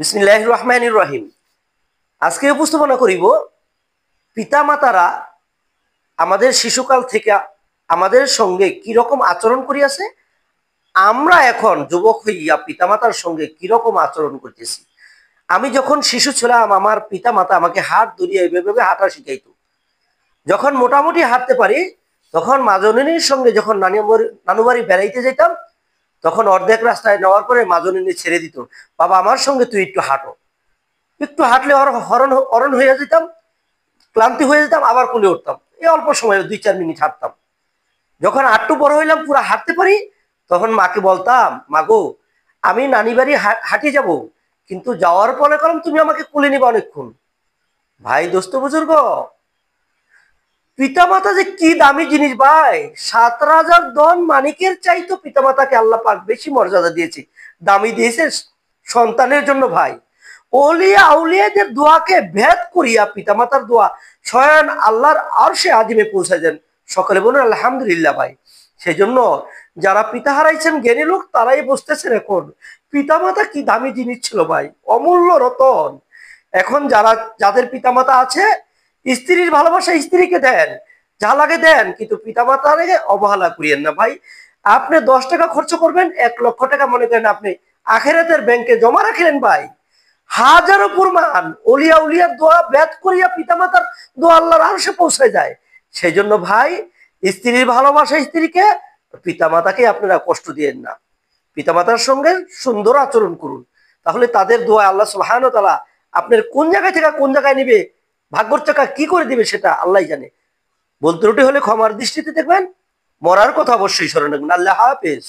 বিসমিল্লাহির রহমানির রহিম। আজকে উপস্থাপনা করিব পিতামাতারা আমাদের শিশুকাল থেকে আমাদের সঙ্গে কিরকম আচরণ করিয়াছে, আমরা এখন যুবক হইয়া পিতামাতার সঙ্গে কিরকম আচরণ করতেছি। আমি যখন শিশু ছিলাম আমার পিতামাতা আমাকে হাত ধরিয়ে এইভাবে হাঁটা শিখাইতো। যখন মোটামুটি হাঁটতে পারি তখন মা জননীর সঙ্গে যখন নানু বাড়ি বেড়াইতে যেতাম তখন অর্ধেক রাস্তায় নেওয়ার পরে মা জননী ছেড়ে দিত, বাবা আমার সঙ্গে তুই একটু হাঁটো। একটু হাঁটলে হরণ হরণ হয়ে যেতাম, ক্লান্তি হয়ে যেতাম, আবার কোলে উঠতাম। এই অল্প সময়ে 2-4 মিনিট হাঁটতাম। যখন আটটু বড় হইলাম পুরো হাঁটতে পারি তখন মাকে বলতাম, মাগো আমি নানি বাড়ি হাঁটে যাব, কিন্তু যাওয়ার পরে কলম তুমি আমাকে কোলে নিবা অনেকক্ষণ। ভাই দোস্ত বুজুর্গ, পিতামাতা যে কি দামি জিনিস ভাই। 7 রাজার ধন মানিকের চাইতো পিতামাতাকে আল্লাহ পাক বেশি মর্যাদা দিয়েছে, দামি দিয়েছে সন্তানের জন্য। ভাই ওলিয়া আউলিয়াদের দোয়াকে ভেদ করিয়া পিতামাতার দোয়া স্বয়ং আল্লাহর আরশে আজিমে পৌঁছে দেন। সকলে বলুন আলহামদুলিল্লাহ। ভাই সেই জন্য যারা পিতা হারাইছেন জ্ঞানী লোক তারাই বুঝতেছেন এখন পিতামাতা কি দামি জিনিস ছিল ভাই, অমূল্য রতন। এখন যাদের পিতামাতা আছে, স্ত্রীর ভালোবাসা স্ত্রীকে দেন, যা লাগে দেন, কিন্তু পিতামাতাকে অবহেলা করিয়েন না ভাই। আপনি 10 টাকা খরচ করবেন, 1 লক্ষ টাকা মনে করেন আপনি আখেরাতের ব্যাংকে জমা রাখলেন ভাই। হাজারো প্রমাণ ওলিয়া উলিয়ার দোয়া ব্যাত করিয়া পিতামাতার দোয়া আল্লাহর আরশে পৌঁছে যায়। সেই জন্য ভাই স্ত্রীর ভালোবাসা স্ত্রীকে, পিতামাতাকে আপনারা কষ্ট দিয়েন না। পিতামাতার সঙ্গে সুন্দর আচরণ করুন, তাহলে তাদের দোয়া আল্লাহ সুবহানাহু ওয়া তাআলা আপনার কোন জায়গায় থেকে কোন জায়গায় নিবে, ভাগ্যর চাকা কি করে দিবে সেটা আল্লাহ জানে। ভুল ত্রুটি হলে ক্ষমার দৃষ্টিতে দেখবেন, মরার কথা অবশ্যই স্মরণ রাখবেন। আল্লাহ হাফেজ।